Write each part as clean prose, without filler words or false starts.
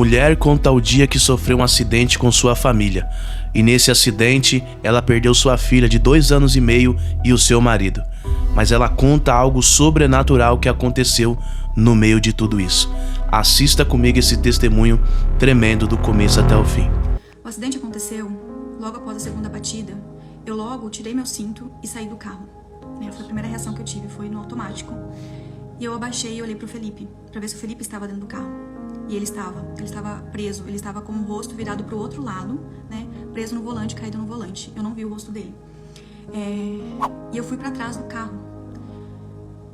Mulher conta o dia que sofreu um acidente com sua família. E nesse acidente, ela perdeu sua filha de 2 anos e meio e o seu marido. Mas ela conta algo sobrenatural que aconteceu no meio de tudo isso. Assista comigo esse testemunho tremendo do começo até o fim. O acidente aconteceu logo após a segunda batida. Eu logo tirei meu cinto e saí do carro. Foi a primeira reação que eu tive, foi no automático. E eu abaixei e olhei pro Felipe, pra ver se o Felipe estava dentro do carro. E ele estava preso, ele estava com o rosto virado pro outro lado, né? Preso no volante, caído no volante. Eu não vi o rosto dele. E eu fui pra trás do carro.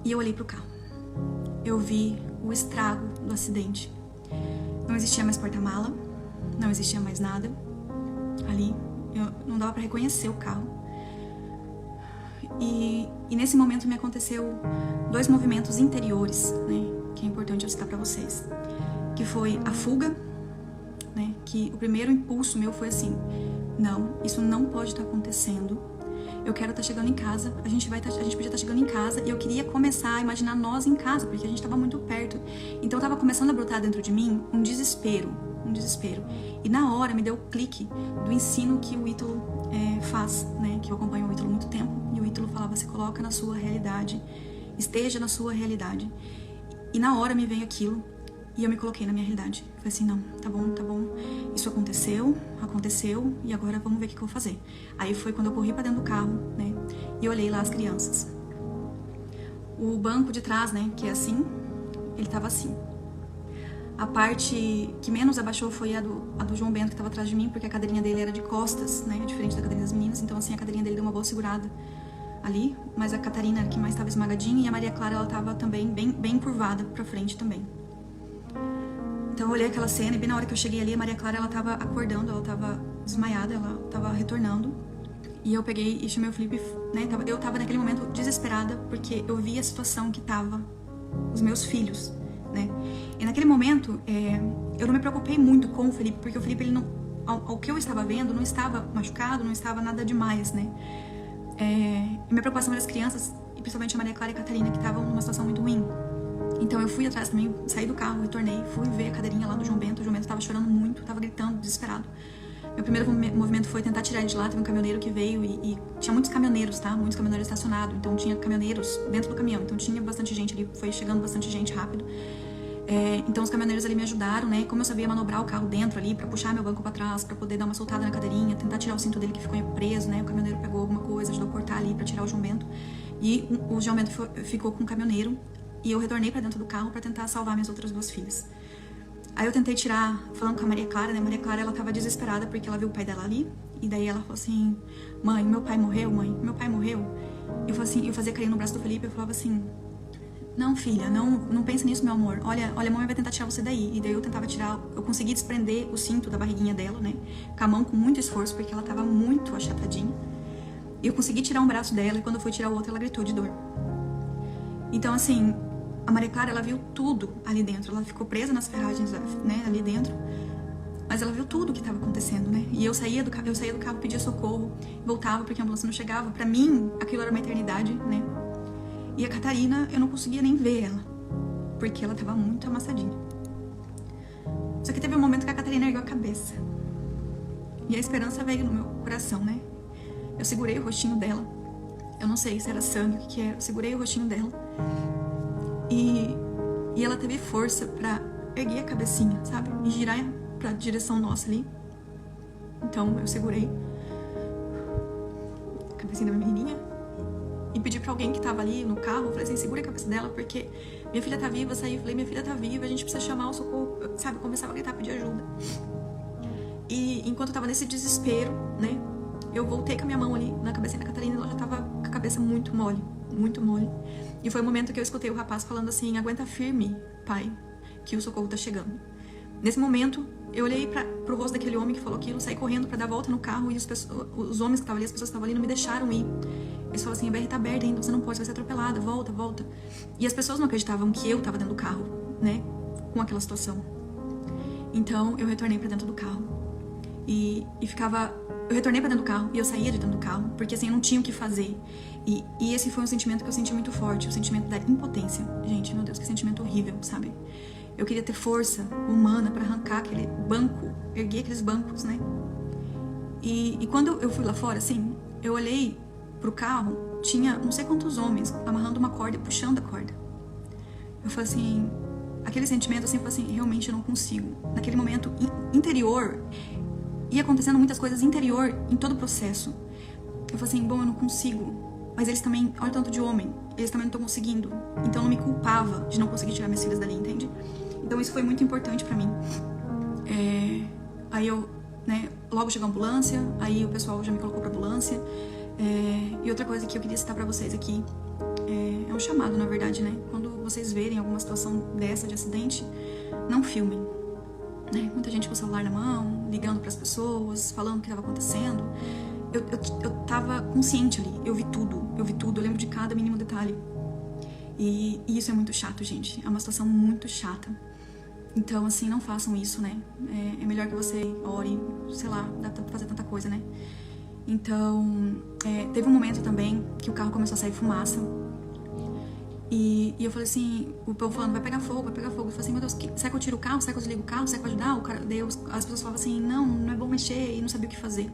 E eu olhei pro carro. Eu vi o estrago do acidente. Não existia mais porta-mala, não existia mais nada ali. Não dava pra reconhecer o carro. E nesse momento me aconteceu 2 movimentos interiores, né? Que é importante eu citar pra vocês. Que foi a fuga, né? Que o primeiro impulso meu foi assim: não, isso não pode estar acontecendo. Eu quero estar chegando em casa, a gente podia estar chegando em casa e eu queria começar a imaginar nós em casa, porque a gente estava muito perto. Então estava começando a brotar dentro de mim um desespero. E na hora me deu o clique do ensino que o Ítalo faz, né? Que eu acompanho o Ítalo há muito tempo. E o Ítalo falava: se coloca na sua realidade, esteja na sua realidade. E na hora me veio aquilo. E eu me coloquei na minha realidade. Falei assim: não, tá bom. Isso aconteceu, e agora vamos ver o que eu vou fazer. Aí foi quando eu corri pra dentro do carro, né? E olhei lá as crianças. O banco de trás, né, que é assim, ele tava assim. A parte que menos abaixou foi a do João Bento, que tava atrás de mim, porque a cadeirinha dele era de costas, né, diferente da cadeirinha das meninas. Então, assim, a cadeirinha dele deu uma boa segurada ali. Mas a Catarina era que mais tava esmagadinha, e a Maria Clara, ela tava também bem curvada pra frente também. Então eu olhei aquela cena e bem na hora que eu cheguei ali, a Maria Clara, ela tava acordando, ela tava desmaiada, ela tava retornando. E eu peguei e chamei o Felipe, né? Eu tava naquele momento desesperada, porque eu vi a situação que tava os meus filhos, né? E naquele momento, eu não me preocupei muito com o Felipe, porque o Felipe, ele não, ao que eu estava vendo, não estava machucado, não estava nada demais, né? E minha preocupação era as crianças, e principalmente a Maria Clara e a Catarina, que estavam numa situação muito ruim. Então eu fui atrás também, saí do carro, retornei, fui ver a cadeirinha lá do João Bento. O João Bento tava chorando muito, tava gritando, desesperado. Meu primeiro movimento foi tentar tirar ele de lá. Teve um caminhoneiro que veio e tinha muitos caminhoneiros, tá? Muitos caminhoneiros estacionados, então tinha caminhoneiros dentro do caminhão. Então tinha bastante gente ali, foi chegando bastante gente rápido. Então os caminhoneiros ali me ajudaram, né? Como eu sabia manobrar o carro dentro ali, pra puxar meu banco pra trás, pra poder dar uma soltada na cadeirinha, tentar tirar o cinto dele que ficou preso, né? O caminhoneiro pegou alguma coisa, ajudou a cortar ali pra tirar o João Bento. E o João Bento ficou com o caminhoneiro. E eu retornei pra dentro do carro pra tentar salvar minhas outras 2 filhas. Aí eu tentei tirar, falando com a Maria Clara, né? A Maria Clara, ela tava desesperada porque ela viu o pai dela ali. E daí ela falou assim: mãe, meu pai morreu, mãe, meu pai morreu. Eu falei assim, eu fazia carinho no braço do Felipe, eu falava assim: não, filha, não pensa nisso, meu amor. Olha, a mamãe vai tentar tirar você daí. E daí eu tentava tirar, eu consegui desprender o cinto da barriguinha dela, né? Com a mão, com muito esforço, porque ela tava muito achatadinha. E eu consegui tirar um braço dela, e quando eu fui tirar o outro, ela gritou de dor. Então, assim, a Maria Clara, ela viu tudo ali dentro. Ela ficou presa nas ferragens, né, ali dentro. Mas ela viu tudo o que estava acontecendo, né? E eu saía do carro, pedia socorro, voltava porque a ambulância não chegava. Pra mim, aquilo era uma eternidade, né? E a Catarina, eu não conseguia nem ver ela, porque ela tava muito amassadinha. Só que teve um momento que a Catarina ergueu a cabeça. E a esperança veio no meu coração, né? Eu segurei o rostinho dela. Eu não sei se era sangue, o que era. Eu segurei o rostinho dela. E ela teve força pra erguer a cabecinha, sabe? E girar pra direção nossa ali. Então eu segurei a cabecinha da minha menininha e pedi pra alguém que tava ali no carro. Eu falei assim: segura a cabeça dela, porque minha filha tá viva. Eu saí e falei: minha filha tá viva, a gente precisa chamar o socorro, sabe? Começava a gritar, pedir ajuda. E enquanto eu tava nesse desespero, né, eu voltei com a minha mão ali na cabecinha da Catarina. Ela já tava com a cabeça muito mole. E foi o momento que eu escutei o rapaz falando assim: aguenta firme, pai, que o socorro tá chegando. Nesse momento, eu olhei pro rosto daquele homem que falou aquilo, saí correndo pra dar volta no carro, e os homens que estavam ali, as pessoas que estavam ali, não me deixaram ir. Eles falaram assim: a BR tá aberta ainda, você não pode, você vai ser atropelada, volta. E as pessoas não acreditavam que eu tava dentro do carro, né, com aquela situação. Então, eu retornei pra dentro do carro. E ficava... Eu retornei pra dentro do carro e eu saía de dentro do carro, porque assim, eu não tinha o que fazer. E esse foi um sentimento que eu senti muito forte, o sentimento da impotência. Gente, meu Deus, que sentimento horrível, sabe? Eu queria ter força humana para arrancar aquele banco, erguer aqueles bancos, né? E quando eu fui lá fora, assim, eu olhei pro carro, tinha não sei quantos homens amarrando uma corda e puxando a corda. Eu falei assim, aquele sentimento assim, eu falei assim, realmente eu não consigo. Naquele momento interior, ia acontecendo muitas coisas interior em todo o processo. Eu falei assim, bom, eu não consigo. Mas eles também, olha o tanto de homem, eles também não estão conseguindo. Então eu não me culpava de não conseguir tirar minhas filhas dali, entende? Então isso foi muito importante pra mim. Aí eu, né, logo chegou a ambulância, aí o pessoal já me colocou pra ambulância. E outra coisa que eu queria citar pra vocês aqui, é um chamado, na verdade, né? Quando vocês verem alguma situação dessa de acidente, não filmem. Né? Muita gente com o celular na mão, ligando pras pessoas, falando o que estava acontecendo. Eu tava consciente ali, eu vi tudo, eu lembro de cada mínimo detalhe. E isso é muito chato, gente, é uma situação muito chata. Então, assim, não façam isso, né? É melhor que você ore, sei lá, dá pra fazer tanta coisa, né? Então, teve um momento também que o carro começou a sair fumaça. E eu falei assim, o povo falando, vai pegar fogo, vai pegar fogo. Eu falei assim, meu Deus, será que eu tiro o carro? Será que eu desligo o carro? Será que eu ajudar? As pessoas falavam assim, não é bom mexer, e não sabia o que fazer.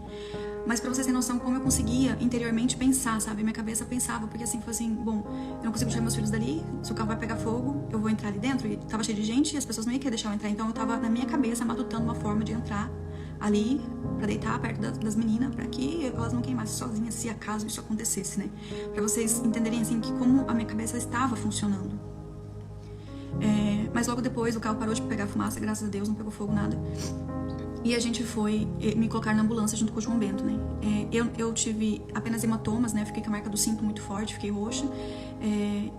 Mas pra vocês terem noção como eu conseguia interiormente pensar, sabe? Minha cabeça pensava, porque assim, foi assim, bom, eu não consigo tirar meus filhos dali, se o carro vai pegar fogo, eu vou entrar ali dentro. E tava cheio de gente e as pessoas não iam querer deixar eu entrar. Então eu tava na minha cabeça matutando uma forma de entrar ali pra deitar perto das meninas, pra que elas não queimassem sozinhas se acaso isso acontecesse, né? Pra vocês entenderem assim que como a minha cabeça estava funcionando. Mas logo depois o carro parou de pegar fumaça, graças a Deus, não pegou fogo, nada. E a gente foi me colocar na ambulância junto com o João Bento, né? Eu tive apenas hematomas, né? Eu fiquei com a marca do cinto muito forte, fiquei roxa.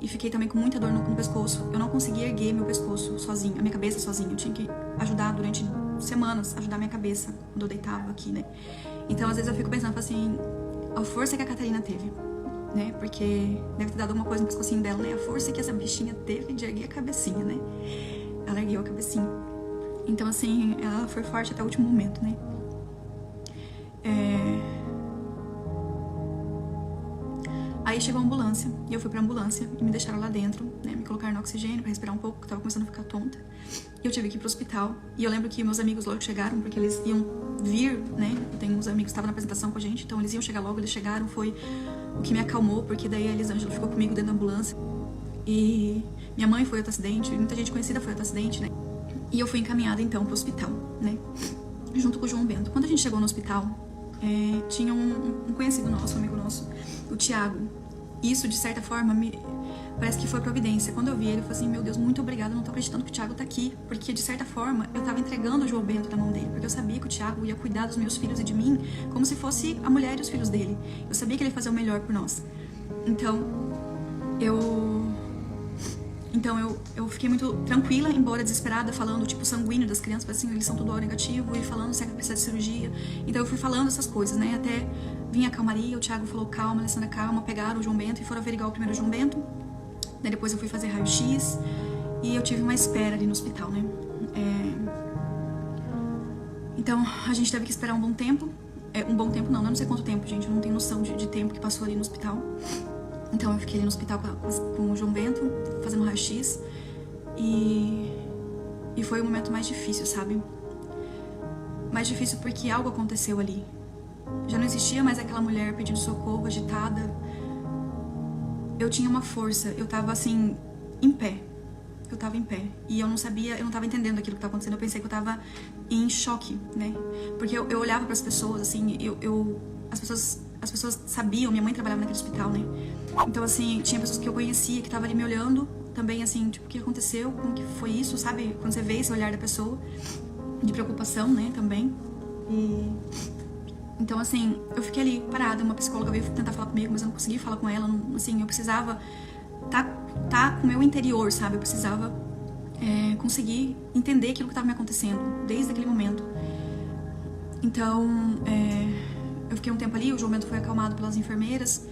E fiquei também com muita dor no pescoço. Eu não conseguia erguer meu pescoço sozinho, a minha cabeça sozinha. Eu tinha que ajudar durante semanas, ajudar minha cabeça quando eu deitava aqui, né? Então, às vezes eu fico pensando assim, a força que a Catarina teve, né? Porque deve ter dado alguma coisa no pescocinho dela, né? A força que essa bichinha teve de erguer a cabecinha, né? Ela ergueu a cabecinha. Então, assim, ela foi forte até o último momento, né? Aí chegou a ambulância, e eu fui pra ambulância, e me deixaram lá dentro, né? Me colocaram no oxigênio pra respirar um pouco, porque eu tava começando a ficar tonta. E eu tive que ir pro hospital. E eu lembro que meus amigos logo chegaram, porque eles iam vir, né? Tem uns amigos que estavam na apresentação com a gente, então eles iam chegar logo, eles chegaram, foi o que me acalmou, porque daí a Elisângela ficou comigo dentro da ambulância. E minha mãe foi outro acidente, muita gente conhecida foi outro acidente, né? E eu fui encaminhada, então, pro hospital, né? Junto com o João Bento. Quando a gente chegou no hospital, tinha um conhecido nosso, um amigo nosso, o Thiago. Isso, de certa forma, parece que foi providência. Quando eu vi ele, eu falei assim, meu Deus, muito obrigada, eu não tô acreditando que o Thiago tá aqui. Porque, de certa forma, eu tava entregando o João Bento na mão dele. Porque eu sabia que o Thiago ia cuidar dos meus filhos e de mim como se fosse a mulher e os filhos dele. Eu sabia que ele ia fazer o melhor por nós. Então, eu fiquei muito tranquila, embora desesperada, falando tipo sanguíneo das crianças, assim, eles são tudo O negativo, e falando se é que precisa de cirurgia. Então eu fui falando essas coisas, né? Até vinha a calmaria, o Thiago falou calma, Alessandra, calma, pegaram o João Bento e foram averiguar o primeiro João Bento. Daí depois eu fui fazer raio-x e eu tive uma espera ali no hospital, né? Então a gente teve que esperar um bom tempo. Um bom tempo não sei quanto tempo, gente, eu não tenho noção de tempo que passou ali no hospital. Então eu fiquei ali no hospital com o João Bento, fazendo raio-x. E foi o momento mais difícil, sabe? Mais difícil porque algo aconteceu ali. Já não existia mais aquela mulher pedindo socorro, agitada. Eu tinha uma força, eu tava assim, em pé. Eu tava em pé. E eu não sabia, eu não tava entendendo aquilo que tava acontecendo. Eu pensei que eu tava em choque, né? Porque eu olhava pras pessoas, assim, as pessoas sabiam, minha mãe trabalhava naquele hospital, né? Então, assim, tinha pessoas que eu conhecia, que estavam ali me olhando, também, assim, tipo, o que aconteceu, como que foi isso, sabe? Quando você vê esse olhar da pessoa, de preocupação, né, também. Então, assim, eu fiquei ali parada, uma psicóloga veio tentar falar comigo, mas eu não consegui falar com ela, não, assim, eu precisava tá com o meu interior, sabe? Eu precisava conseguir entender aquilo que estava me acontecendo, desde aquele momento. Então, eu fiquei um tempo ali, o João Bento foi acalmado pelas enfermeiras,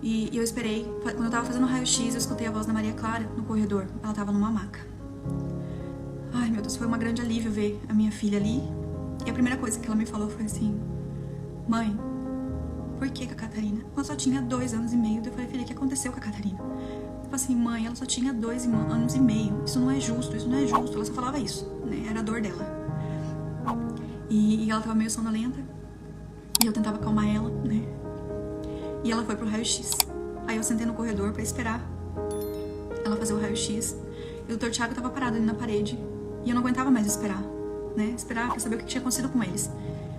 e eu esperei. Quando eu tava fazendo raio-x, eu escutei a voz da Maria Clara no corredor. Ela tava numa maca. Ai, meu Deus, foi uma grande alívio ver a minha filha ali. E a primeira coisa que ela me falou foi assim: mãe, por que com a Catarina? Ela só tinha 2 anos e meio. Eu falei, filha, o que aconteceu com a Catarina? Tipo assim, mãe, ela só tinha 2 anos e meio. Isso não é justo, isso não é justo. Ela só falava isso, né? Era a dor dela. E ela tava meio sonolenta. E eu tentava acalmar ela, né? E ela foi pro raio-x. Aí eu sentei no corredor pra esperar ela fazer o raio-x. E o Dr. Thiago tava parado ali na parede. E eu não aguentava mais esperar, né? Esperar pra saber o que tinha acontecido com eles.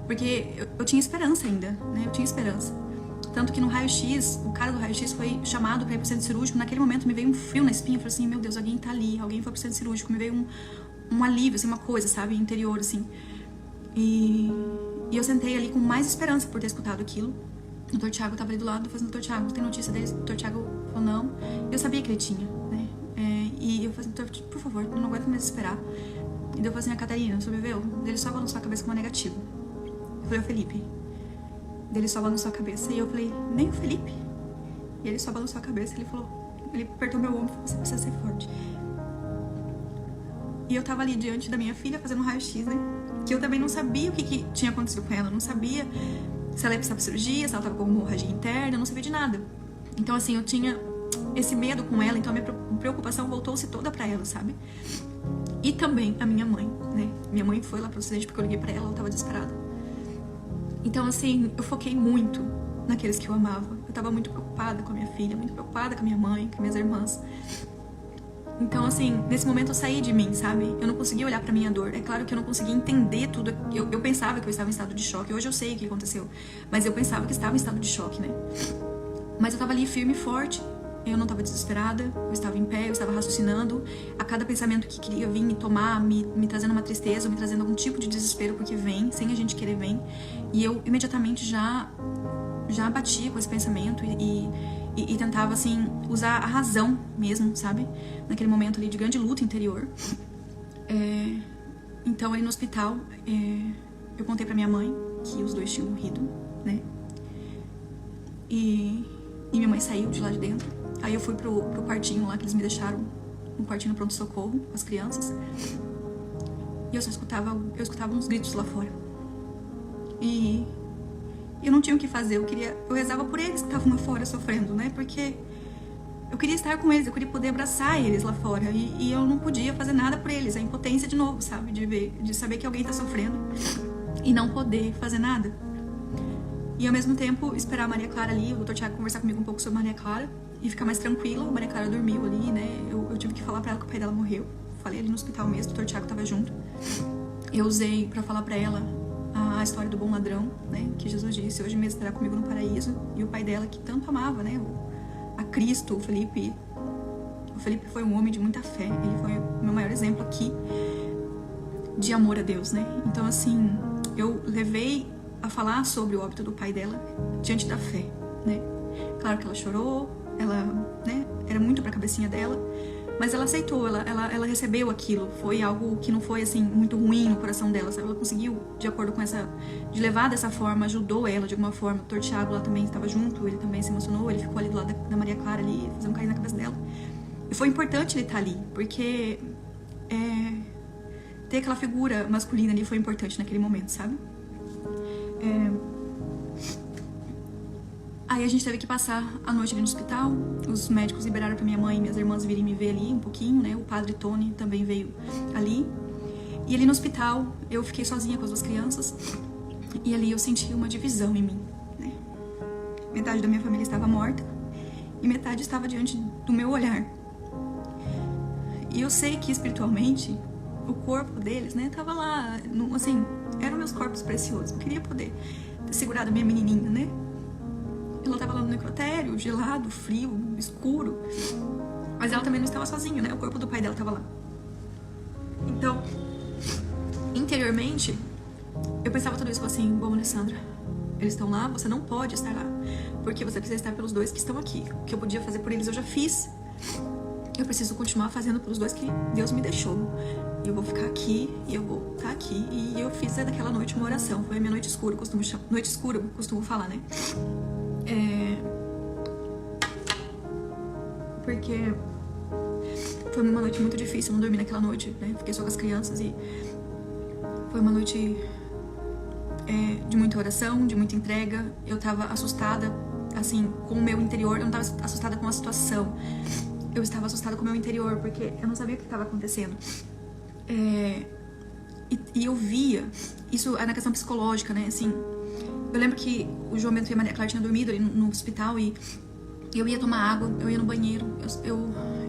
Porque eu tinha esperança ainda, né? Eu tinha esperança. Tanto que no raio-x, o cara do raio-x foi chamado pra ir pro centro cirúrgico. Naquele momento me veio um frio na espinha. Eu falei assim, meu Deus, alguém tá ali. Alguém foi pro centro cirúrgico. Me veio um alívio, assim, uma coisa, sabe? Interior, assim. E eu sentei ali com mais esperança por ter escutado aquilo. O Dr. Thiago tava ali do lado, fazendo, Dr. Thiago, tem notícia dele? O Dr. Thiago falou, não. Eu sabia que ele tinha, né? E eu falei, doutor, por favor, eu não aguento mais esperar. E eu falei assim, a Catarina, sobreviveu? Ele só balançou a cabeça com uma negativa. Eu falei, o Felipe. Ele só balançou a cabeça. E eu falei, nem o Felipe. E ele só balançou a cabeça. Ele falou, ele apertou meu ombro e falou, você precisa ser forte. E eu tava ali diante da minha filha fazendo um raio-x, né? Que eu também não sabia o que tinha acontecido com ela. Eu não sabia se ela ia precisar de cirurgia, se ela tava com hemorragia interna. Eu não sabia de nada. Então, assim, eu tinha esse medo com ela. Então, a minha preocupação voltou-se toda pra ela, sabe? E também a minha mãe, né? Minha mãe foi lá pro acidente porque eu liguei pra ela tava desesperada. Então, assim, eu foquei muito naqueles que eu amava. Eu tava muito preocupada com a minha filha, muito preocupada com a minha mãe, com minhas irmãs. Então, assim, nesse momento eu saí de mim, sabe? Eu não conseguia olhar pra minha dor. É claro que eu não conseguia entender tudo. Eu pensava que eu estava em estado de choque. Hoje eu sei o que aconteceu. Mas eu pensava que estava em estado de choque, né? Mas eu tava ali firme e forte. Eu não estava desesperada, eu estava em pé, eu estava raciocinando. A cada pensamento que queria vir me tomar, me trazendo uma tristeza, me trazendo algum tipo de desespero, porque vem, sem a gente querer vem. E eu imediatamente já batia com esse pensamento e tentava, assim, usar a razão mesmo, sabe? Naquele momento ali de grande luta interior. Então, ali no hospital, eu contei pra minha mãe que os dois tinham morrido, né? E minha mãe saiu de lá de dentro. Aí eu fui pro quartinho lá que eles me deixaram, um quartinho no pronto-socorro com as crianças. E eu escutava uns gritos lá fora. E eu não tinha o que fazer, eu rezava por eles que estavam lá fora sofrendo, né? Porque eu queria estar com eles, eu queria poder abraçar eles lá fora. E eu não podia fazer nada por eles, a impotência de novo, sabe? De saber que alguém tá sofrendo e não poder fazer nada. E ao mesmo tempo esperar a Maria Clara ali, o Dr. Thiago conversar comigo um pouco sobre a Maria Clara e ficar mais tranquila. A Maria Clara dormiu ali, né? Eu tive que falar pra ela que o pai dela morreu. Falei ali no hospital mesmo, o Dr. Thiago tava junto. Eu usei pra falar pra ela a história do bom ladrão, né? Que Jesus disse, hoje mesmo estará comigo no paraíso. E o pai dela que tanto amava, né? A Cristo, o Felipe. O Felipe foi um homem de muita fé. Ele foi o meu maior exemplo aqui de amor a Deus, né? Então, assim, eu levei a falar sobre o óbito do pai dela diante da fé, né? Claro que ela chorou, ela, né, era muito pra cabecinha dela, mas ela aceitou, ela recebeu aquilo. Foi algo que não foi, assim, muito ruim no coração dela, sabe? Ela conseguiu, de acordo com de levar dessa forma, ajudou ela de alguma forma. O Dr. Thiago lá também estava junto, ele também se emocionou, ele ficou ali do lado da Maria Clara ali, fazendo carinho na cabeça dela. E foi importante ele estar ali, porque ter aquela figura masculina ali foi importante naquele momento, sabe? Aí a gente teve que passar a noite ali no hospital. Os médicos liberaram pra minha mãe e minhas irmãs virem me ver ali um pouquinho, né? O padre Tony também veio ali. E ali no hospital eu fiquei sozinha com as duas crianças. E ali eu senti uma divisão em mim, né? Metade da minha família estava morta e metade estava diante do meu olhar. E eu sei que espiritualmente o corpo deles, né, tava lá, assim, eram meus corpos preciosos. Eu queria poder ter segurado a minha menininha, né? Ela tava lá no necrotério, gelado, frio, escuro. Mas ela também não estava sozinha, né? O corpo do pai dela tava lá. Então, interiormente, eu pensava tudo isso, assim, bom, Alessandra, eles estão lá, você não pode estar lá, porque você precisa estar pelos dois que estão aqui. O que eu podia fazer por eles eu já fiz. Eu preciso continuar fazendo pelos dois que Deus me deixou. Eu vou ficar aqui e eu vou estar aqui. E eu fiz daquela noite uma oração. Foi a minha noite escura, noite escura, eu costumo falar, né? Porque foi uma noite muito difícil, eu não dormi naquela noite, né? Fiquei só com as crianças e foi uma noite de muita oração, de muita entrega. Eu tava assustada, assim, com o meu interior. Eu não tava assustada com a situação. eu estava assustada com o meu interior, porque eu não sabia o que estava acontecendo. E eu via, isso é na questão psicológica, né, assim, eu lembro que o João Bento e a Maria Clara tinham dormido ali no hospital e eu ia tomar água, eu ia no banheiro,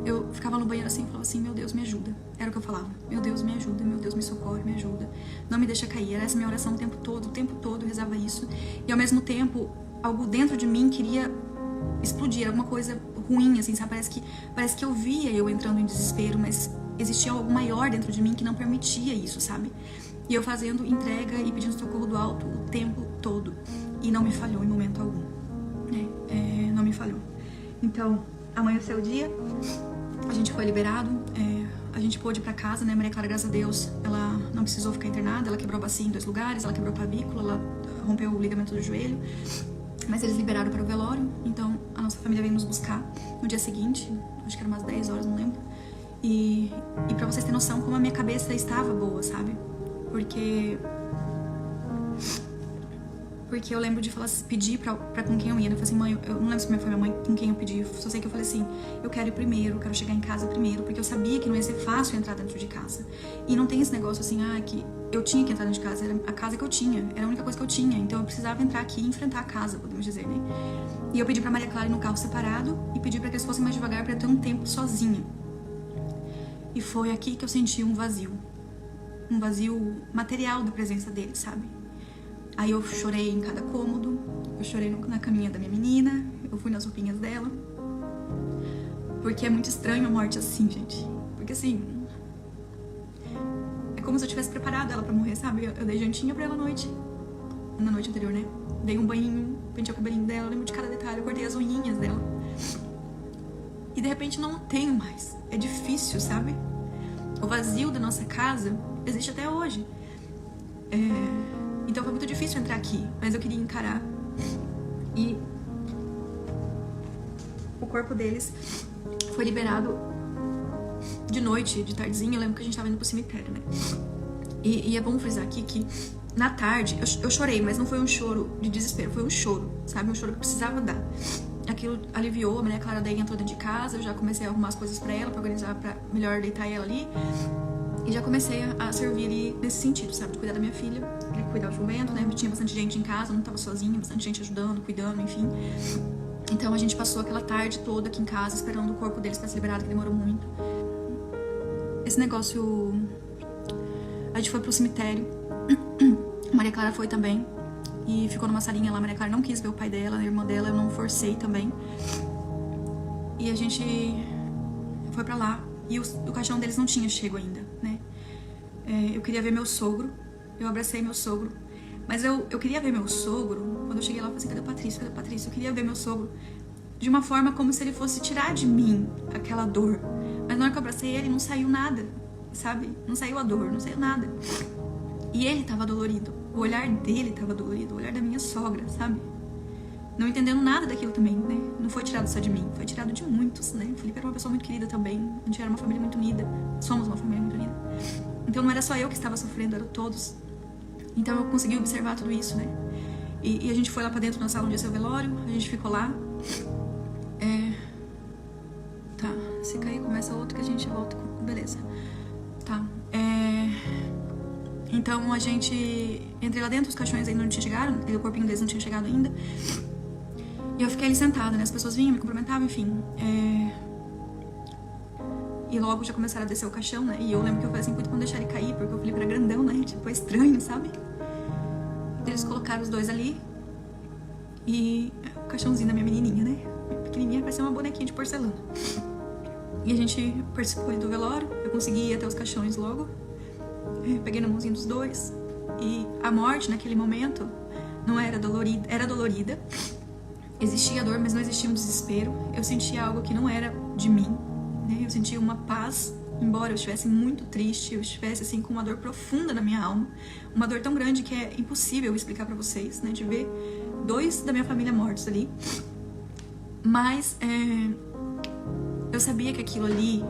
eu ficava no banheiro assim e falava assim, meu Deus, me ajuda. Era o que eu falava, meu Deus, me ajuda, meu Deus, me socorre, me ajuda. Não me deixa cair, era essa minha oração o tempo todo eu rezava isso. E ao mesmo tempo, algo dentro de mim queria explodir, alguma coisa ruim, assim, sabe? Parece que eu via eu entrando em desespero, mas existia algo maior dentro de mim que não permitia isso, sabe? E eu fazendo entrega e pedindo socorro do alto o tempo todo. E não me falhou em momento algum, né? Não me falhou. Então, amanheceu o dia, a gente foi liberado, a gente pôde ir pra casa, né? Maria Clara, graças a Deus, ela não precisou ficar internada, ela quebrou a bacia em 2 lugares, ela quebrou a clavícula, ela rompeu o ligamento do joelho, mas eles liberaram para o velório, então a nossa família veio nos buscar no dia seguinte, acho que era umas 10 horas, não lembro, e pra vocês terem noção como a minha cabeça estava boa, sabe? Porque eu lembro de pedir pra com quem eu ia. Eu falei assim, mãe, eu não lembro se foi minha mãe com quem eu pedi. Só sei que eu falei assim, eu quero ir primeiro, eu quero chegar em casa primeiro. Porque eu sabia que não ia ser fácil entrar dentro de casa. E não tem esse negócio assim, que eu tinha que entrar dentro de casa. Era a casa que eu tinha, era a única coisa que eu tinha. Então eu precisava entrar aqui e enfrentar a casa, podemos dizer, né? E eu pedi pra Maria Clara ir no carro separado e pedi pra que eles fossem mais devagar pra eu ter um tempo sozinha. E foi aqui que eu senti um vazio. Um vazio material da presença deles, sabe? Aí eu chorei em cada cômodo, eu chorei na caminha da minha menina, eu fui nas roupinhas dela. Porque é muito estranho a morte assim, gente. Porque assim, é como se eu tivesse preparado ela pra morrer, sabe? Eu dei jantinha pra ela na noite anterior, né? Dei um banho, pentei o cabelinho dela, eu lembro de cada detalhe, eu cortei as unhinhas dela. E de repente não tenho mais. É difícil, sabe? O vazio da nossa casa existe até hoje. Então foi muito difícil entrar aqui, mas eu queria encarar. E o corpo deles foi liberado de noite, de tardezinha. Eu lembro que a gente tava indo pro cemitério, né? E é bom frisar aqui que na tarde eu chorei, mas não foi um choro de desespero, foi um choro, sabe? Um choro que eu precisava dar. Aquilo aliviou, a Maria Clara daí entrou dentro de casa, eu já comecei a arrumar as coisas pra ela, pra organizar, pra melhor deitar ela ali. E já comecei a servir ali nesse sentido, sabe? De cuidar da minha filha, cuidar do jumento, né? Tinha bastante gente em casa, não tava sozinha, bastante gente ajudando, cuidando, enfim. Então a gente passou aquela tarde toda aqui em casa, esperando o corpo deles pra ser liberado, que demorou muito. Esse negócio... A gente foi pro cemitério, a Maria Clara foi também, e ficou numa salinha lá. A Maria Clara não quis ver o pai dela, a irmã dela, eu não forcei também. E a gente foi pra lá. E o caixão deles não tinha chego ainda, né? Eu queria ver meu sogro. Eu abracei meu sogro. Mas eu queria ver meu sogro. Quando eu cheguei lá, eu falei assim, cadê o Patrício? Cadê o Patrício? Eu queria ver meu sogro de uma forma como se ele fosse tirar de mim aquela dor. Mas na hora que eu abracei ele, não saiu nada, sabe? Não saiu a dor, não saiu nada. E ele tava dolorido. O olhar dele tava dolorido. O olhar da minha sogra, sabe? Não entendendo nada daquilo também, né? Não foi tirado só de mim, foi tirado de muitos, né? O Felipe era uma pessoa muito querida também. A gente era uma família muito unida. Somos uma família muito unida. Então não era só eu que estava sofrendo, eram todos. Então eu consegui observar tudo isso, né? E a gente foi lá pra dentro na sala onde ia ser o velório. A gente ficou lá. Tá, se cair começa outro que a gente volta com... Beleza. Tá. Então a gente... Entrei lá dentro, os caixões ainda não tinham chegado. O corpinho deles não tinha chegado ainda. E eu fiquei ali sentada, né? As pessoas vinham, me cumprimentavam, enfim. E logo já começaram a descer o caixão, né? E eu lembro que eu falei assim, cuida pra não deixar ele cair, porque o Felipe era grandão, né? Tipo, é estranho, sabe? Eles colocaram os dois ali. E o caixãozinho da minha menininha, né? Pequenininha, parecia uma bonequinha de porcelana. E a gente participou do velório. Eu consegui ir até os caixões logo. Eu peguei na mãozinha dos dois. E a morte, naquele momento, não era dolorida. Era dolorida. Existia dor, mas não existia um desespero. Eu sentia algo que não era de mim, né? Eu sentia uma paz, embora eu estivesse muito triste, eu estivesse assim com uma dor profunda na minha alma, uma dor tão grande que é impossível explicar pra vocês, né? De ver 2 da minha família mortos ali. Mas eu sabia que aquilo ali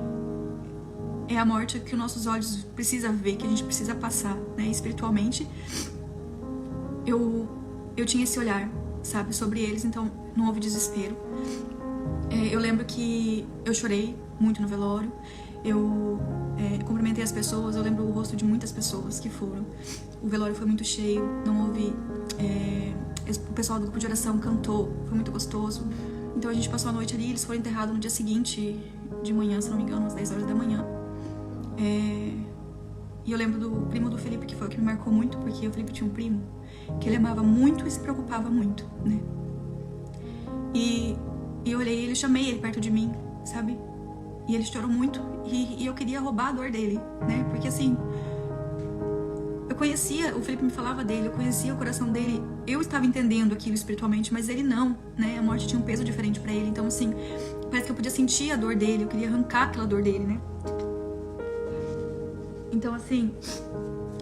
é a morte que os nossos olhos precisam ver, que a gente precisa passar, né? Espiritualmente, eu tinha esse olhar, sabe, sobre eles, então não houve desespero. Eu lembro que eu chorei muito no velório. Eu cumprimentei as pessoas. Eu lembro o rosto de muitas pessoas que foram. O velório foi muito cheio, não houve... o pessoal do grupo de oração cantou, foi muito gostoso. Então a gente passou a noite ali, eles foram enterrados no dia seguinte de manhã, se não me engano, às 10 horas da manhã. E eu lembro do primo do Felipe, que foi o que me marcou muito, porque o Felipe tinha um primo que ele amava muito e se preocupava muito, né? E eu olhei ele, chamei ele perto de mim, sabe? E ele chorou muito e eu queria roubar a dor dele, né? Porque assim, eu conhecia, o Felipe me falava dele, eu conhecia o coração dele, eu estava entendendo aquilo espiritualmente, mas ele não, né? A morte tinha um peso diferente pra ele, então assim, parece que eu podia sentir a dor dele, eu queria arrancar aquela dor dele, né? Então assim,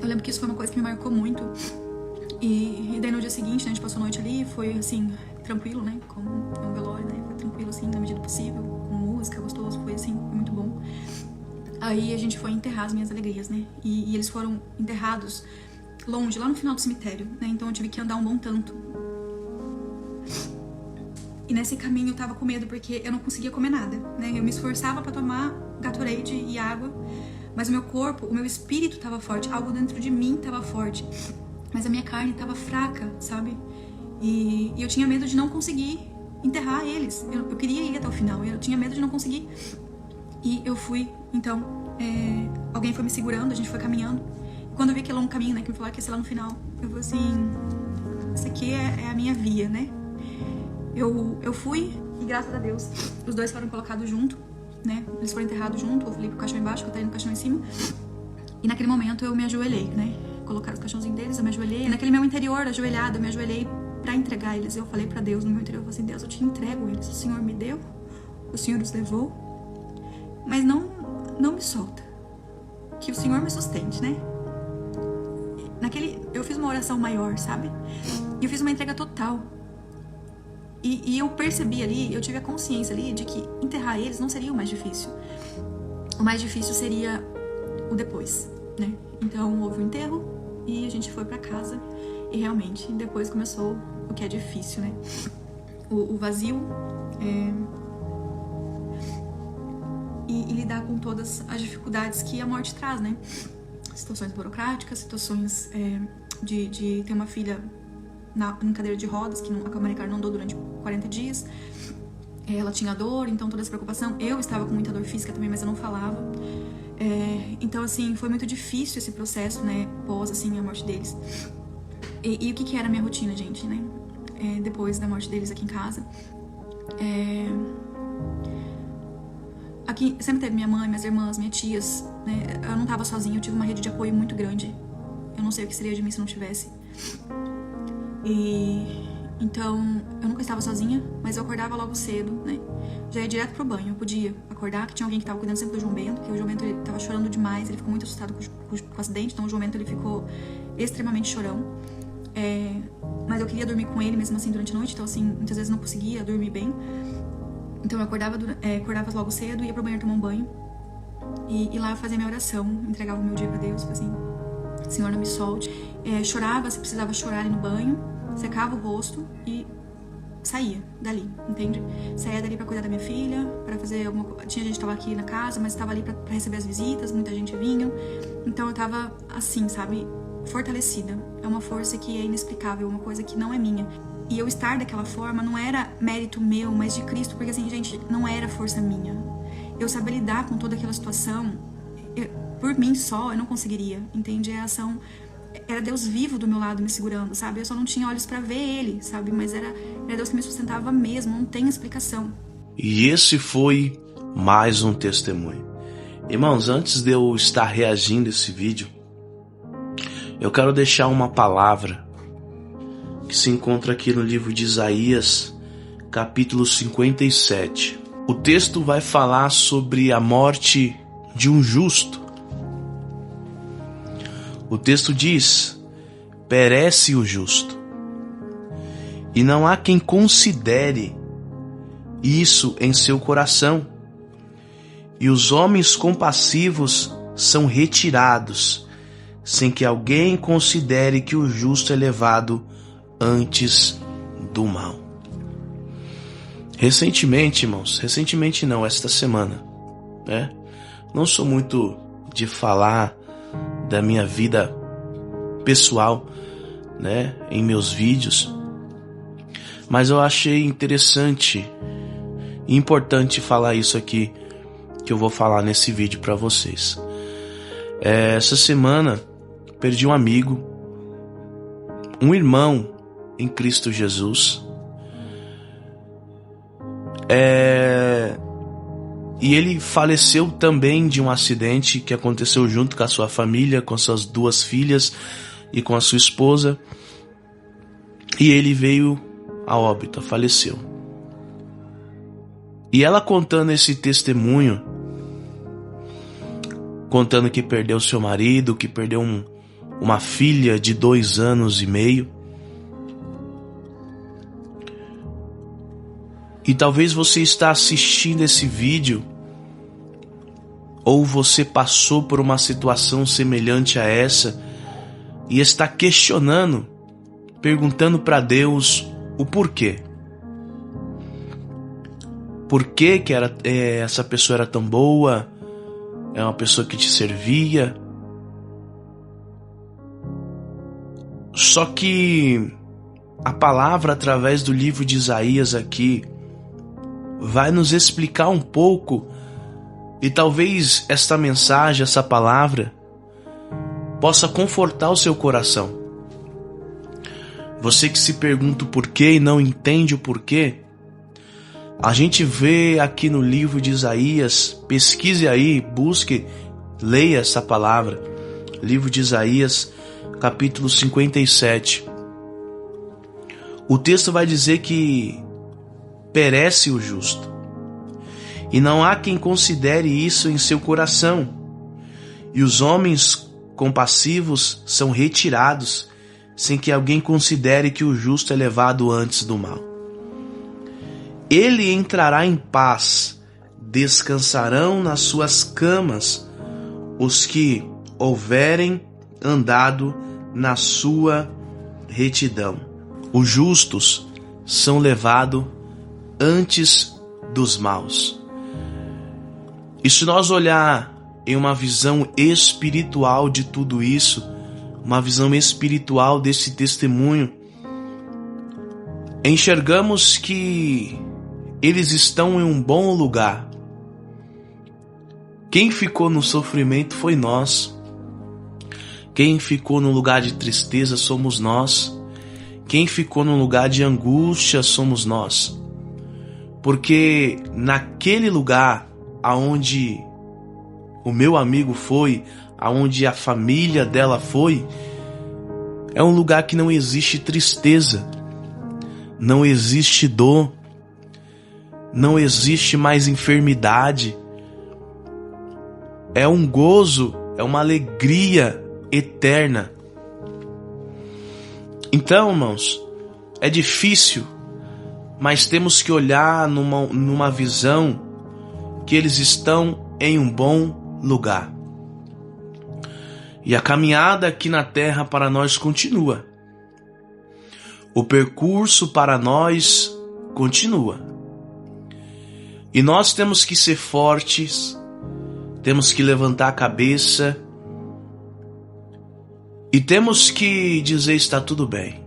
eu lembro que isso foi uma coisa que me marcou muito. E daí no dia seguinte, né, a gente passou a noite ali, foi assim, tranquilo, né? Como um velório, né? Foi tranquilo assim, na medida do possível, com música, gostoso, foi assim, foi muito bom. Aí a gente foi enterrar as minhas alegrias, né? E eles foram enterrados longe, lá no final do cemitério, né? Então eu tive que andar um bom tanto. E nesse caminho eu tava com medo porque eu não conseguia comer nada, né? Eu me esforçava pra tomar Gatorade e água, mas o meu corpo, o meu espírito tava forte, algo dentro de mim tava forte, mas a minha carne tava fraca, sabe? E eu tinha medo de não conseguir enterrar eles. Eu queria ir até o final, eu tinha medo de não conseguir. E eu fui, então, alguém foi me segurando, a gente foi caminhando. Quando eu vi aquele longo caminho, né, que me falaram que ia ser lá no final, eu falei assim, isso aqui é a minha via, né? Eu fui e graças a Deus, os dois foram colocados junto, né? Eles foram enterrados junto, o Felipe com o caixão embaixo, o Catarina com o caixão em cima. E naquele momento eu me ajoelhei, né? Colocaram os caixãozinhos deles, eu me ajoelhei. E naquele meu interior, ajoelhada, eu me ajoelhei pra entregar eles. Eu falei pra Deus no meu interior, eu falei assim, Deus, eu te entrego eles. O Senhor me deu, o Senhor os levou, mas não me solta. Que o Senhor me sustente, né? Eu fiz uma oração maior, sabe? E eu fiz uma entrega total. E eu percebi ali, eu tive a consciência ali de que enterrar eles não seria o mais difícil. O mais difícil seria o depois, né? Então houve o enterro e a gente foi pra casa. E realmente, depois começou o que é difícil, né? O vazio e lidar com todas as dificuldades que a morte traz, né? Situações burocráticas, situações de ter uma filha em cadeira de rodas, que a Maria Clara não andou durante 40 dias. Ela tinha dor, então toda essa preocupação. Eu estava com muita dor física também, mas eu não falava. Então, assim, foi muito difícil esse processo, né? Pós, assim, a morte deles. E o que era a minha rotina, gente, né? Depois da morte deles aqui em casa. Aqui sempre teve minha mãe, minhas irmãs, minhas tias, né? Eu não tava sozinha, eu tive uma rede de apoio muito grande. Eu não sei o que seria de mim se não tivesse. Então, eu nunca estava sozinha, mas eu acordava logo cedo, né? Já ia direto pro banho, eu podia acordar, que tinha alguém que tava cuidando sempre do João Bento, porque o João Bento, ele tava chorando demais, ele ficou muito assustado com o acidente, então o João Bento, ele ficou extremamente chorão. Mas eu queria dormir com ele mesmo assim durante a noite, então assim, muitas vezes não conseguia dormir bem. Então eu acordava logo cedo, ia pro banheiro tomar um banho, e lá eu fazia minha oração, entregava o meu dia pra Deus, assim, Senhor, não me solte. Chorava, se precisava chorar ali no banho, secava o rosto e saía dali, entende? Saía dali pra cuidar da minha filha, pra fazer alguma coisa. Tinha gente que tava aqui na casa, mas tava ali pra receber as visitas, muita gente vinha. Então eu tava assim, sabe, fortalecida. É uma força que é inexplicável, uma coisa que não é minha. E eu estar daquela forma não era mérito meu, mas de Cristo, porque assim, gente, não era força minha. Eu saber lidar com toda aquela situação, por mim só, eu não conseguiria, entende? A ação... Era Deus vivo do meu lado me segurando, sabe? Eu só não tinha olhos pra ver Ele, sabe? Mas era Deus que me sustentava mesmo, não tem explicação. E esse foi mais um testemunho. Irmãos, antes de eu estar reagindo a esse vídeo, eu quero deixar uma palavra que se encontra aqui no livro de Isaías, capítulo 57. O texto vai falar sobre a morte de um justo. O texto diz: perece o justo, e não há quem considere isso em seu coração, e os homens compassivos são retirados, sem que alguém considere que o justo é levado antes do mal. Recentemente, irmãos, esta semana, né? Não sou muito de falar da minha vida pessoal, né, em meus vídeos, mas eu achei interessante e importante falar isso aqui, que eu vou falar nesse vídeo para vocês. Essa semana perdi um amigo, um irmão em Cristo Jesus, e ele faleceu também de um acidente que aconteceu junto com a sua família, com suas 2 filhas e com a sua esposa. E ele veio a óbito, faleceu. E ela contando esse testemunho, contando que perdeu seu marido, que perdeu uma filha de 2 anos e meio. E talvez você está assistindo esse vídeo, ou você passou por uma situação semelhante a essa, e está questionando, perguntando para Deus o porquê. Por que essa pessoa era tão boa? É uma pessoa que te servia. Só que a palavra, através do livro de Isaías aqui, vai nos explicar um pouco, e talvez esta mensagem, essa palavra, possa confortar o seu coração. Você que se pergunta o porquê e não entende o porquê, a gente vê aqui no livro de Isaías, pesquise aí, busque, leia essa palavra, livro de Isaías, capítulo 57. O texto vai dizer que perece o justo, e não há quem considere isso em seu coração, e os homens compassivos são retirados, sem que alguém considere que o justo é levado antes do mal. Ele entrará em paz, descansarão nas suas camas os que houverem andado na sua retidão. Os justos são levados antes dos maus. E se nós olhar em uma visão espiritual de tudo isso, uma visão espiritual desse testemunho, enxergamos que eles estão em um bom lugar. Quem ficou no sofrimento foi nós. Quem ficou no lugar de tristeza somos nós. Quem ficou no lugar de angústia somos nós. Porque naquele lugar aonde o meu amigo foi, aonde a família dela foi, é um lugar que não existe tristeza, não existe dor, não existe mais enfermidade. É um gozo, é uma alegria eterna. Então, irmãos, é difícil, mas temos que olhar numa visão que eles estão em um bom lugar. E a caminhada aqui na terra para nós continua. O percurso para nós continua. E nós temos que ser fortes, temos que levantar a cabeça e temos que dizer: está tudo bem.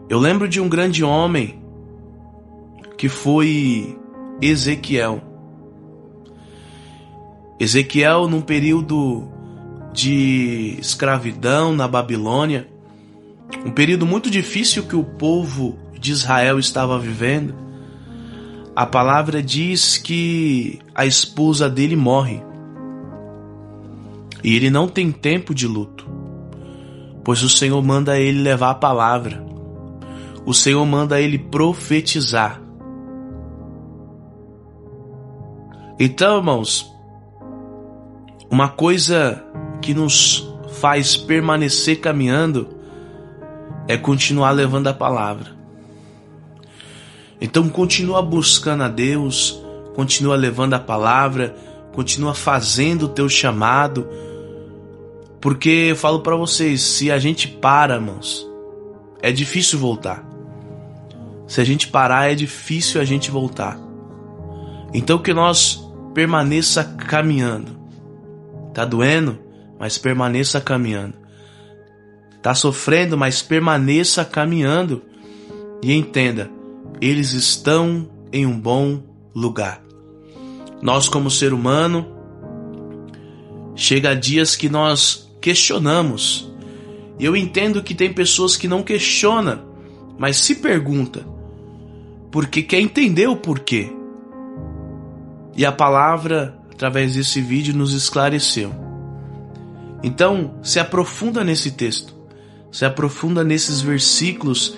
Eu lembro de um grande homem que foi Ezequiel. Ezequiel, num período de escravidão na Babilônia, um período muito difícil que o povo de Israel estava vivendo, a palavra diz que a esposa dele morre. E ele não tem tempo de luto, pois o Senhor manda ele levar a palavra. O Senhor manda ele profetizar. Então, irmãos, uma coisa que nos faz permanecer caminhando é continuar levando a palavra. Então continua buscando a Deus, continua levando a palavra, continua fazendo o teu chamado, porque eu falo para vocês, se a gente para, irmãos, é difícil voltar. Se a gente parar, é difícil a gente voltar. Então que nós permaneça caminhando. Tá doendo? Mas permaneça caminhando. Tá sofrendo? Mas permaneça caminhando. E entenda, eles estão em um bom lugar. Nós, como ser humano, chega dias que nós questionamos. Eu entendo que tem pessoas que não questionam, mas se pergunta, porque quer entender o porquê. E a palavra, através desse vídeo, nos esclareceu. Então, se aprofunda nesse texto, se aprofunda nesses versículos,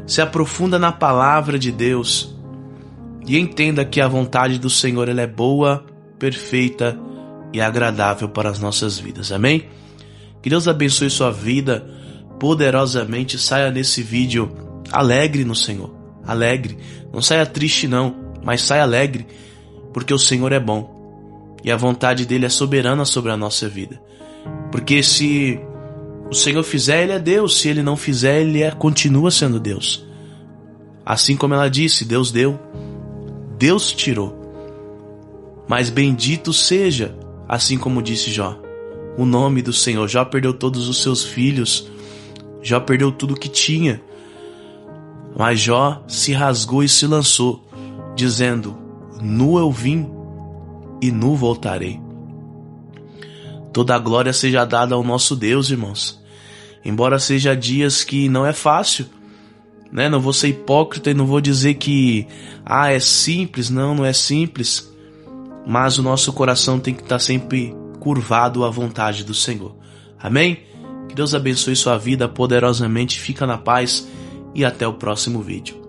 se aprofunda na palavra de Deus e entenda que a vontade do Senhor ela é boa, perfeita e agradável para as nossas vidas. Amém? Que Deus abençoe sua vida poderosamente. Saia nesse vídeo alegre no Senhor. Alegre. Não saia triste não, mas saia alegre, porque o Senhor é bom e a vontade dele é soberana sobre a nossa vida. Porque se o Senhor fizer, ele é Deus. Se ele não fizer, ele continua sendo Deus. Assim como ela disse, Deus deu, Deus tirou. Mas bendito seja, assim como disse Jó, o nome do Senhor. Jó perdeu todos os seus filhos. Jó perdeu tudo que tinha. Mas Jó se rasgou e se lançou, dizendo, nu eu vim e nu voltarei. Toda a glória seja dada ao nosso Deus, irmãos. Embora seja dias que não é fácil, né? Não vou ser hipócrita e não vou dizer que é simples. Não é simples. Mas o nosso coração tem que estar sempre curvado à vontade do Senhor. Amém? Que Deus abençoe sua vida poderosamente. Fica na paz e até o próximo vídeo.